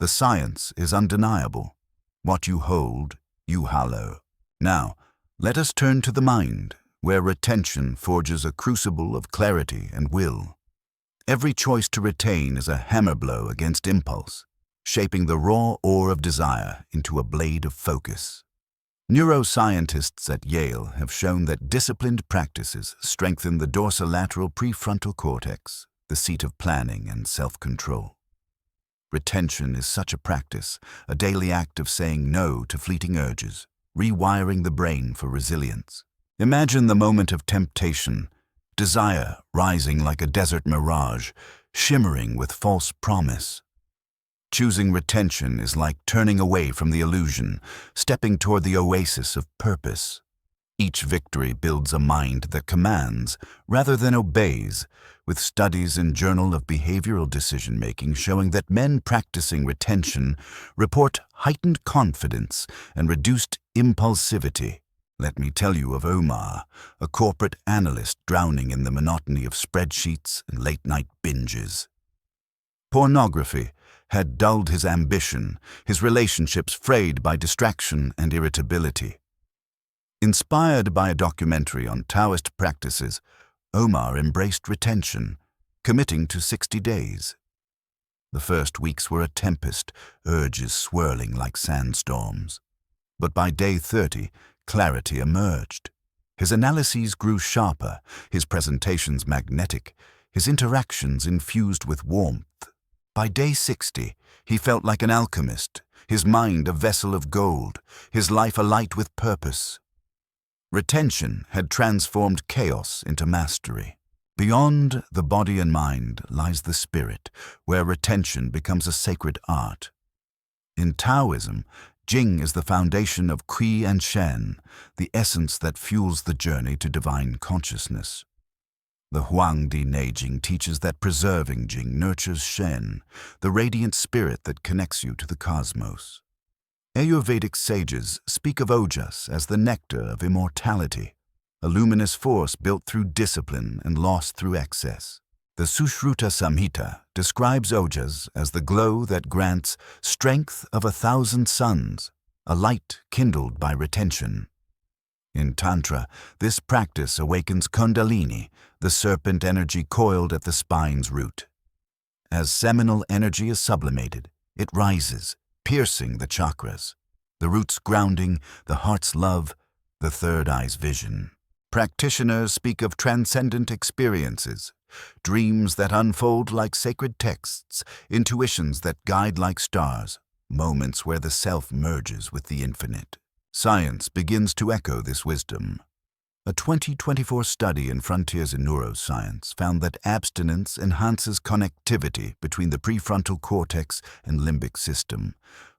The science is undeniable. What you hold, you hallow. Now, let us turn to the mind, where retention forges a crucible of clarity and will. Every choice to retain is a hammer blow against impulse, shaping the raw ore of desire into a blade of focus. Neuroscientists at Yale have shown that disciplined practices strengthen the dorsolateral prefrontal cortex, the seat of planning and self-control. Retention is such a practice, a daily act of saying no to fleeting urges, rewiring the brain for resilience. Imagine the moment of temptation, desire rising like a desert mirage, shimmering with false promise. Choosing retention is like turning away from the illusion, stepping toward the oasis of purpose. Each victory builds a mind that commands rather than obeys, with studies in Journal of Behavioral Decision-Making showing that men practicing retention report heightened confidence and reduced impulsivity. Let me tell you of Omar, a corporate analyst drowning in the monotony of spreadsheets and late-night binges. Pornography had dulled his ambition, his relationships frayed by distraction and irritability. Inspired by a documentary on Taoist practices, Omar embraced retention, committing to 60 days. The first weeks were a tempest, urges swirling like sandstorms. But by day 30, clarity emerged. His analyses grew sharper, his presentations magnetic, his interactions infused with warmth. By day 60, he felt like an alchemist, his mind a vessel of gold, his life alight with purpose. Retention had transformed chaos into mastery. Beyond the body and mind lies the spirit, where retention becomes a sacred art. In Taoism, Jing is the foundation of Qi and Shen, the essence that fuels the journey to divine consciousness. The Huangdi Neijing teaches that preserving Jing nurtures Shen, the radiant spirit that connects you to the cosmos. Ayurvedic sages speak of Ojas as the nectar of immortality, a luminous force built through discipline and lost through excess. The Sushruta Samhita describes Ojas as the glow that grants strength of 1,000 suns, a light kindled by retention. In Tantra, this practice awakens Kundalini, the serpent energy coiled at the spine's root. As seminal energy is sublimated, it rises, piercing the chakras, the root's grounding, the heart's love, the third eye's vision. Practitioners speak of transcendent experiences, dreams that unfold like sacred texts, intuitions that guide like stars, moments where the self merges with the infinite. Science begins to echo this wisdom. A 2024 study in Frontiers in Neuroscience found that abstinence enhances connectivity between the prefrontal cortex and limbic system,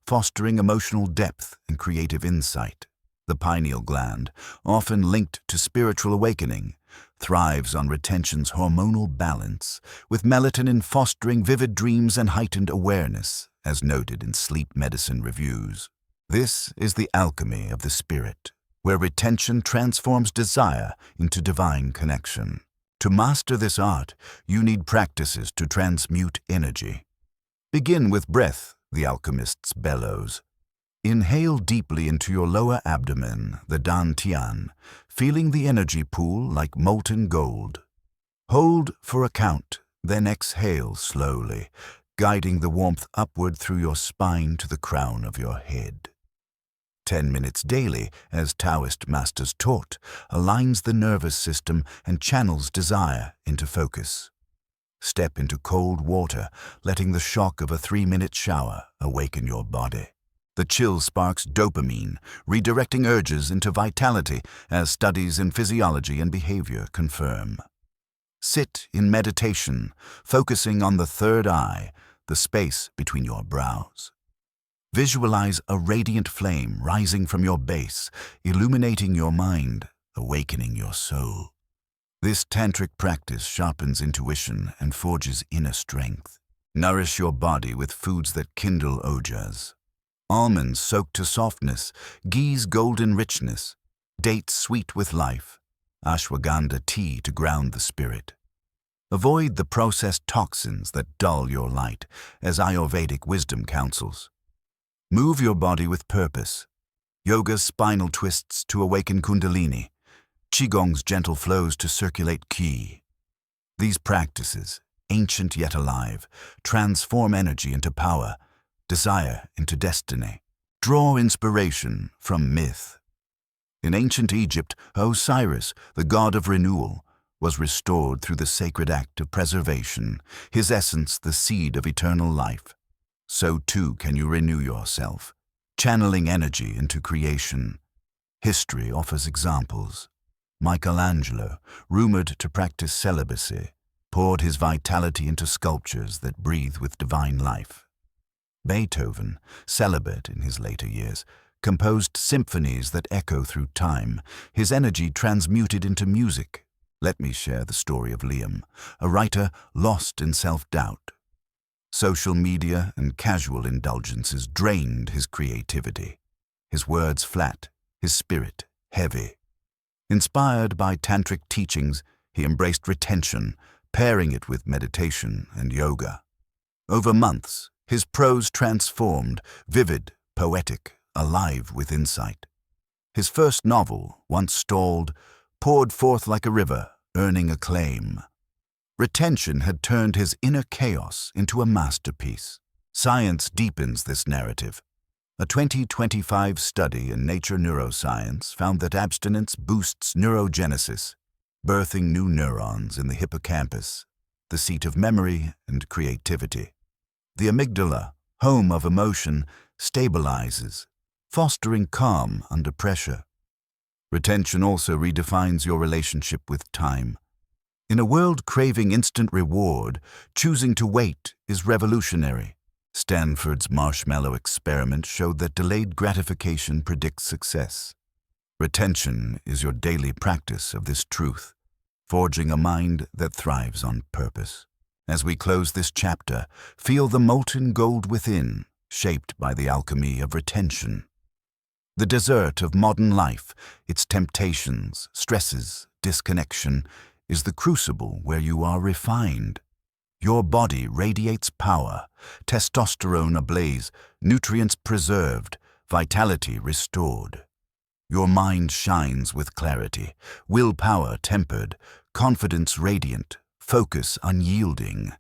fostering emotional depth and creative insight. The pineal gland, often linked to spiritual awakening, thrives on retention's hormonal balance, with melatonin fostering vivid dreams and heightened awareness, as noted in sleep medicine reviews. This is the alchemy of the spirit, where retention transforms desire into divine connection. To master this art, you need practices to transmute energy. Begin with breath, the alchemist's bellows. Inhale deeply into your lower abdomen, the dantian, feeling the energy pool like molten gold. Hold for a count, then exhale slowly, guiding the warmth upward through your spine to the crown of your head. 10 minutes daily, as Taoist masters taught, aligns the nervous system and channels desire into focus. Step into cold water, letting the shock of a 3-minute shower awaken your body. The chill sparks dopamine, redirecting urges into vitality, as studies in physiology and behavior confirm. Sit in meditation, focusing on the third eye, the space between your brows. Visualize a radiant flame rising from your base, illuminating your mind, awakening your soul. This tantric practice sharpens intuition and forges inner strength. Nourish your body with foods that kindle ojas. Almonds soaked to softness, ghee's golden richness, dates sweet with life, ashwagandha tea to ground the spirit. Avoid the processed toxins that dull your light, as Ayurvedic wisdom counsels. Move your body with purpose. Yoga's spinal twists to awaken Kundalini, Qigong's gentle flows to circulate Qi. These practices, ancient yet alive, transform energy into power, desire into destiny. Draw inspiration from myth. In ancient Egypt, Osiris, the god of renewal, was restored through the sacred act of preservation, his essence the seed of eternal life. So too can you renew yourself, channeling energy into creation. History offers examples. Michelangelo, rumored to practice celibacy, poured his vitality into sculptures that breathe with divine life. Beethoven, celibate in his later years, composed symphonies that echo through time, his energy transmuted into music. Let me share the story of Liam, a writer lost in self-doubt. Social media and casual indulgences drained his creativity. His words flat, his spirit heavy. Inspired by tantric teachings, he embraced retention, pairing it with meditation and yoga. Over months, his prose transformed, vivid, poetic, alive with insight. His first novel, once stalled, poured forth like a river, earning acclaim. Retention had turned his inner chaos into a masterpiece. Science deepens this narrative. A 2025 study in Nature Neuroscience found that abstinence boosts neurogenesis, birthing new neurons in the hippocampus, the seat of memory and creativity. The amygdala, home of emotion, stabilizes, fostering calm under pressure. Retention also redefines your relationship with time. In a world craving instant reward, choosing to wait is revolutionary. Stanford's marshmallow experiment showed that delayed gratification predicts success. Retention is your daily practice of this truth, forging a mind that thrives on purpose. As we close this chapter, feel the molten gold within, shaped by the alchemy of retention. The dessert of modern life, its temptations, stresses, disconnection, is the crucible where you are refined. Your body radiates power, testosterone ablaze, nutrients preserved, vitality restored. Your mind shines with clarity, willpower tempered, confidence radiant, focus unyielding.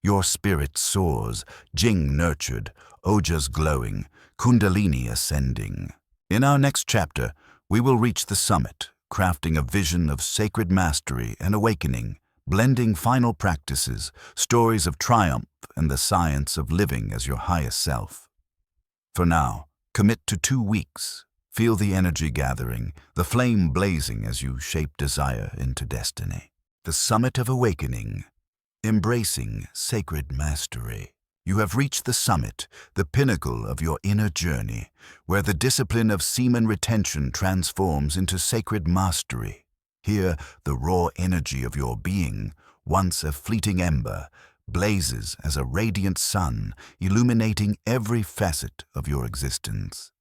Your spirit soars, Jing nurtured, Ojas glowing, Kundalini ascending. In our next chapter, we will reach the summit, crafting a vision of sacred mastery and awakening, blending final practices, stories of triumph, and the science of living as your highest self. For now, commit to 2 weeks. Feel the energy gathering, the flame blazing as you shape desire into destiny. The summit of awakening, embracing sacred mastery. You have reached the summit, the pinnacle of your inner journey, where the discipline of semen retention transforms into sacred mastery. Here, the raw energy of your being, once a fleeting ember, blazes as a radiant sun, illuminating every facet of your existence.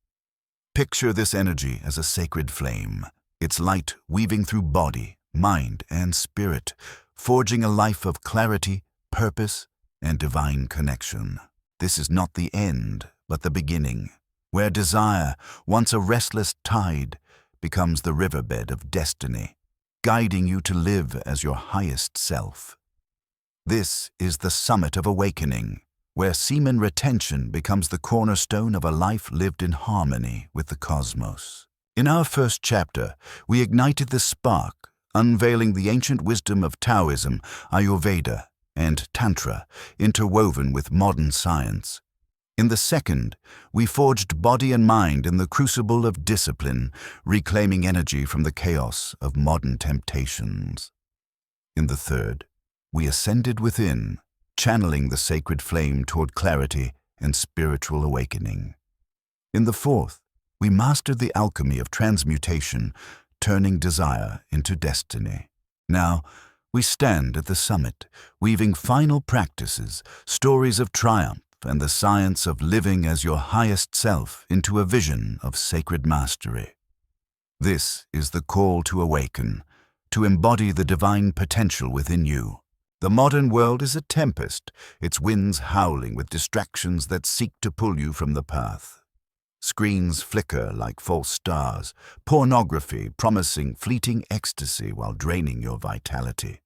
Picture this energy as a sacred flame, its light weaving through body, mind, and spirit, forging a life of clarity, purpose, and divine connection. This is not the end, but the beginning, where desire, once a restless tide, becomes the riverbed of destiny, guiding you to live as your highest self. This is the summit of awakening, where semen retention becomes the cornerstone of a life lived in harmony with the cosmos. In our first chapter, we ignited the spark, unveiling the ancient wisdom of Taoism, Ayurveda, and Tantra, interwoven with modern science. In the second, we forged body and mind in the crucible of discipline, reclaiming energy from the chaos of modern temptations. In the third, we ascended within, channeling the sacred flame toward clarity and spiritual awakening. In the fourth, we mastered the alchemy of transmutation, turning desire into destiny. Now, we stand at the summit, weaving final practices, stories of triumph, and the science of living as your highest self into a vision of sacred mastery. This is the call to awaken, to embody the divine potential within you. The modern world is a tempest, its winds howling with distractions that seek to pull you from the path. Screens flicker like false stars, pornography promising fleeting ecstasy while draining your vitality.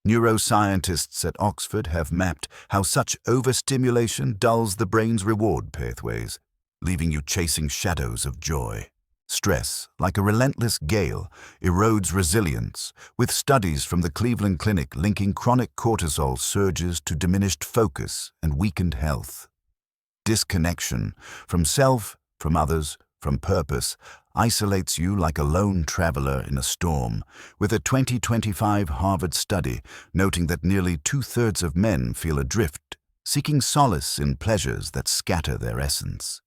Neuroscientists at Oxford have mapped how such overstimulation dulls the brain's reward pathways, leaving you chasing shadows of joy. Stress, like a relentless gale, erodes resilience, with studies from the Cleveland Clinic linking chronic cortisol surges to diminished focus and weakened health. Disconnection from self, from others, from purpose, isolates you like a lone traveler in a storm, with a 2025 Harvard study noting that nearly 2/3 of men feel adrift, seeking solace in pleasures that scatter their essence.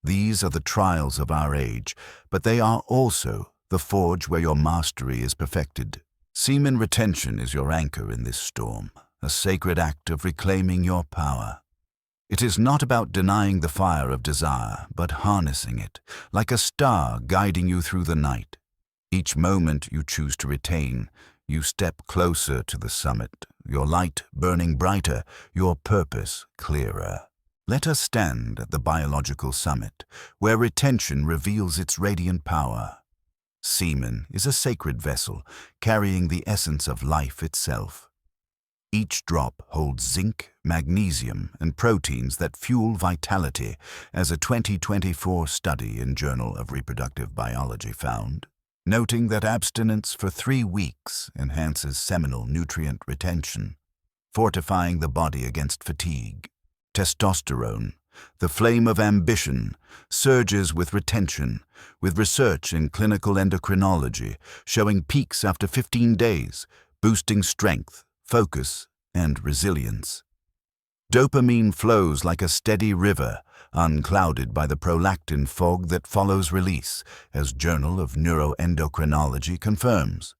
These are the trials of our age, but they are also the forge where your mastery is perfected. Semen retention is your anchor in this storm, a sacred act of reclaiming your power. It is not about denying the fire of desire, but harnessing it, like a star guiding you through the night. Each moment you choose to retain, you step closer to the summit, your light burning brighter, your purpose clearer. Let us stand at the biological summit, where retention reveals its radiant power. Semen is a sacred vessel, carrying the essence of life itself. Each drop holds zinc, magnesium, and proteins that fuel vitality, as a 2024 study in Journal of Reproductive Biology found, noting that abstinence for 3 weeks enhances seminal nutrient retention, fortifying the body against fatigue. Testosterone, the flame of ambition, surges with retention, with research in clinical endocrinology showing peaks after 15 days, boosting strength, focus, and resilience. Dopamine flows like a steady river, unclouded by the prolactin fog that follows release, as Journal of Neuroendocrinology confirms.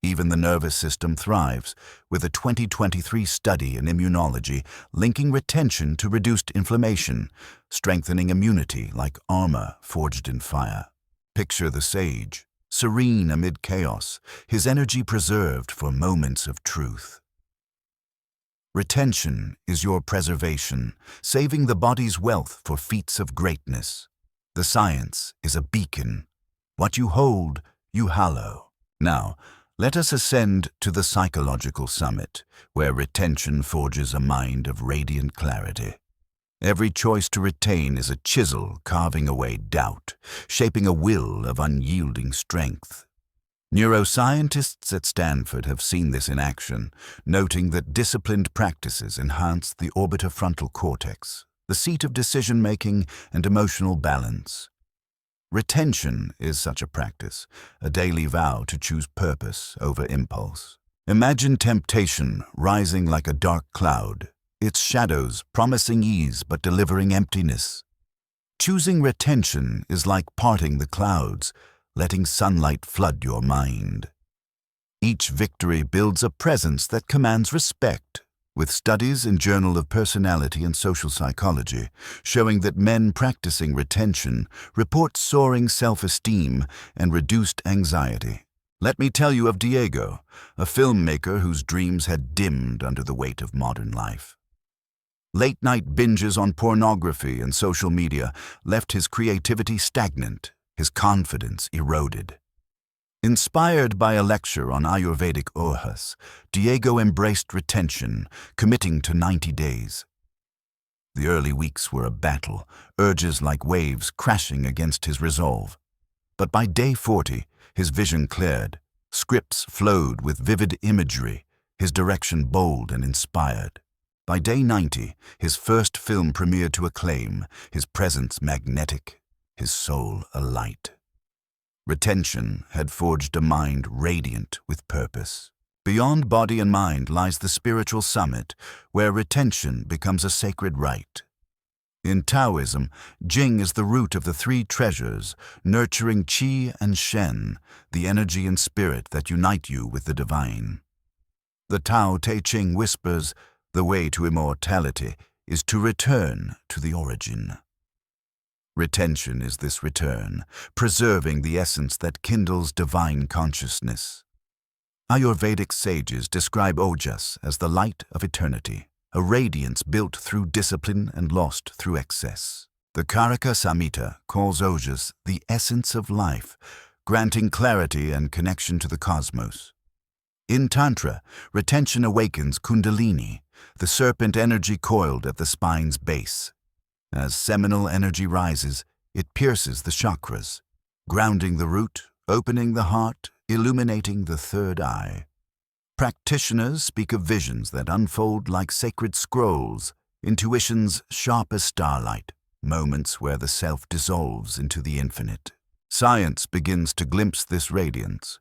Even the nervous system thrives, with a 2023 study in immunology linking retention to reduced inflammation, strengthening immunity like armor forged in fire. Picture the sage, serene amid chaos, his energy preserved for moments of truth. Retention is your preservation, saving the body's wealth for feats of greatness. The science is a beacon. What you hold, you hallow. Now, let us ascend to the psychological summit, where retention forges a mind of radiant clarity. Every choice to retain is a chisel carving away doubt, shaping a will of unyielding strength. Neuroscientists at Stanford have seen this in action, noting that disciplined practices enhance the orbitofrontal cortex, the seat of decision-making and emotional balance. Retention is such a practice, a daily vow to choose purpose over impulse. Imagine temptation rising like a dark cloud, its shadows promising ease but delivering emptiness. Choosing retention is like parting the clouds, letting sunlight flood your mind. Each victory builds a presence that commands respect, with studies in Journal of Personality and Social Psychology showing that men practicing retention report soaring self-esteem and reduced anxiety. Let me tell you of Diego, a filmmaker whose dreams had dimmed under the weight of modern life. Late-night binges on pornography and social media left his creativity stagnant, his confidence eroded. Inspired by a lecture on Ayurvedic ohas, Diego embraced retention, committing to 90 days. The early weeks were a battle, urges like waves crashing against his resolve. But by day 40, his vision cleared, scripts flowed with vivid imagery, his direction bold and inspired. By day 90, his first film premiered to acclaim, his presence magnetic, his soul alight. Retention had forged a mind radiant with purpose. Beyond body and mind lies the spiritual summit, where retention becomes a sacred rite. In Taoism, Jing is the root of the 3 treasures, nurturing Qi and Shen, the energy and spirit that unite you with the divine. The Tao Te Ching whispers, the way to immortality is to return to the origin. Retention is this return, preserving the essence that kindles divine consciousness. Ayurvedic sages describe ojas as the light of eternity, a radiance built through discipline and lost through excess. The Karaka Samhita calls ojas the essence of life, granting clarity and connection to the cosmos. In Tantra, retention awakens Kundalini, the serpent energy coiled at the spine's base. As seminal energy rises, it pierces the chakras, grounding the root, opening the heart, illuminating the third eye. Practitioners speak of visions that unfold like sacred scrolls, intuitions sharp as starlight, moments where the self dissolves into the infinite. Science begins to glimpse this radiance.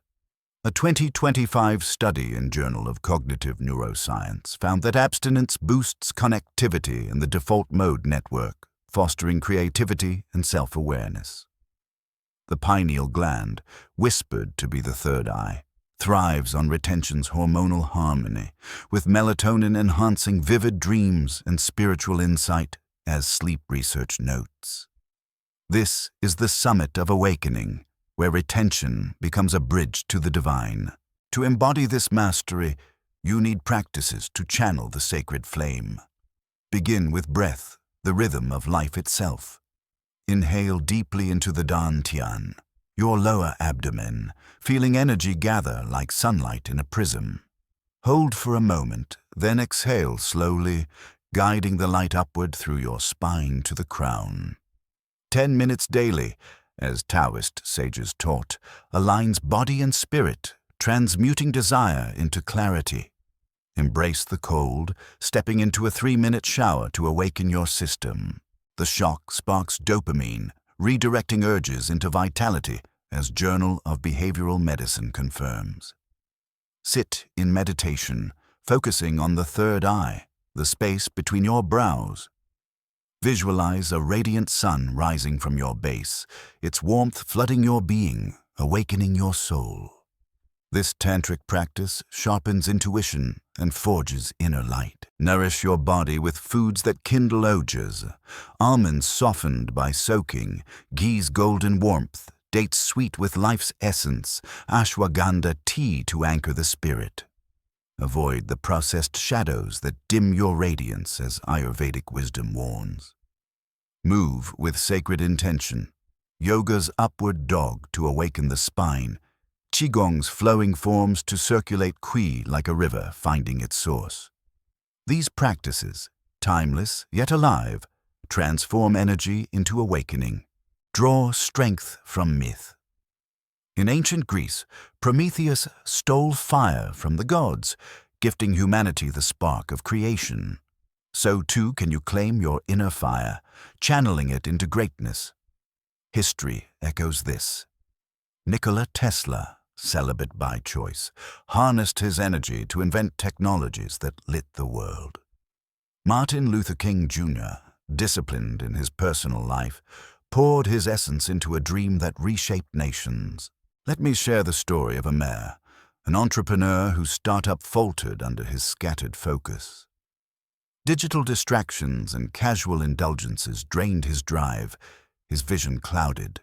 A 2025 study in Journal of Cognitive Neuroscience found that abstinence boosts connectivity in the default mode network, fostering creativity and self-awareness. The pineal gland, whispered to be the third eye, thrives on retention's hormonal harmony, with melatonin enhancing vivid dreams and spiritual insight, as sleep research notes. This is the summit of awakening, where retention becomes a bridge to the divine. To embody this mastery, you need practices to channel the sacred flame. Begin with breath, the rhythm of life itself. Inhale deeply into the dantian, your lower abdomen, feeling energy gather like sunlight in a prism. Hold for a moment, then exhale slowly, guiding the light upward through your spine to the crown. 10 minutes daily, as Taoist sages taught, aligns body and spirit, transmuting desire into clarity. Embrace the cold, stepping into a 3-minute shower to awaken your system. The shock sparks dopamine, redirecting urges into vitality, as Journal of Behavioral Medicine confirms. Sit in meditation, focusing on the third eye, the space between your brows. Visualize a radiant sun rising from your base, its warmth flooding your being, awakening your soul. This tantric practice sharpens intuition and forges inner light. Nourish your body with foods that kindle ojas: almonds softened by soaking, ghee's golden warmth, dates sweet with life's essence, ashwagandha tea to anchor the spirit. Avoid the processed shadows that dim your radiance, as Ayurvedic wisdom warns. Move with sacred intention. Yoga's upward dog to awaken the spine, Qigong's flowing forms to circulate qi like a river finding its source. These practices, timeless yet alive, transform energy into awakening. Draw strength from myth. In ancient Greece, Prometheus stole fire from the gods, gifting humanity the spark of creation. So too can you claim your inner fire, channeling it into greatness. History echoes this. Nikola Tesla, celibate by choice, harnessed his energy to invent technologies that lit the world. Martin Luther King Jr., disciplined in his personal life, poured his essence into a dream that reshaped nations. Let me share the story of a mayor, an entrepreneur whose startup faltered under his scattered focus. Digital distractions and casual indulgences drained his drive, his vision clouded.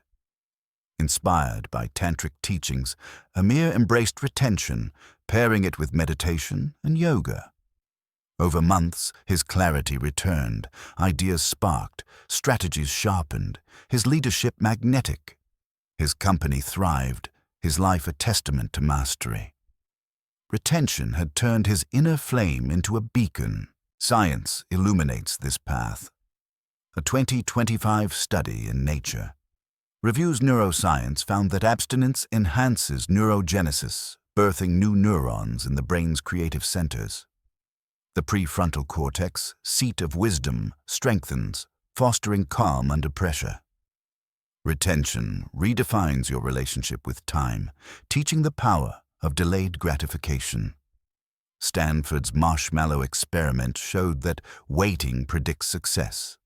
Inspired by tantric teachings, Amir embraced retention, pairing it with meditation and yoga. Over months, his clarity returned, ideas sparked, strategies sharpened, his leadership magnetic. His company thrived, his life a testament to mastery. Retention had turned his inner flame into a beacon. Science illuminates this path. A 2025 study in Nature reviews neuroscience found that abstinence enhances neurogenesis, birthing new neurons in the brain's creative centers. The prefrontal cortex, seat of wisdom, strengthens, fostering calm under pressure. Retention redefines your relationship with time, teaching the power of delayed gratification. Stanford's marshmallow experiment showed that waiting predicts success.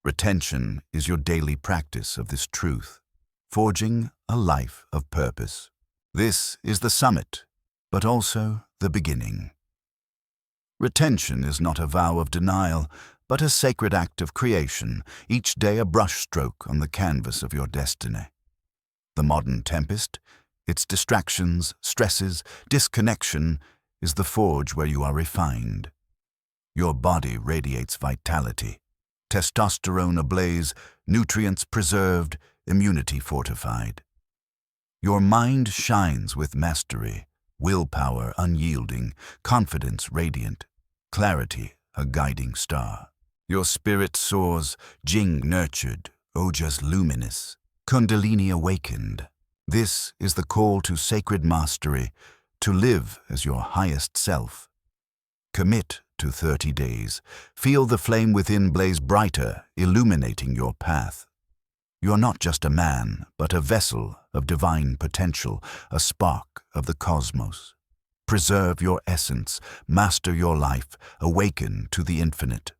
Retention is your daily practice of this truth, forging a life of purpose. This is the summit, but also the beginning. Retention is not a vow of denial, but a sacred act of creation, each day a brushstroke on the canvas of your destiny. The modern tempest, its distractions, stresses, disconnection, is the forge where you are refined. Your body radiates vitality, testosterone ablaze, nutrients preserved, immunity fortified. Your mind shines with mastery, willpower unyielding, confidence radiant, clarity a guiding star. Your spirit soars, Jing nurtured, Ojas luminous, Kundalini awakened. This is the call to sacred mastery, to live as your highest self. Commit to 30 days. Feel the flame within blaze brighter, illuminating your path. You're not just a man, but a vessel of divine potential, a spark of the cosmos. Preserve your essence, master your life, awaken to the infinite.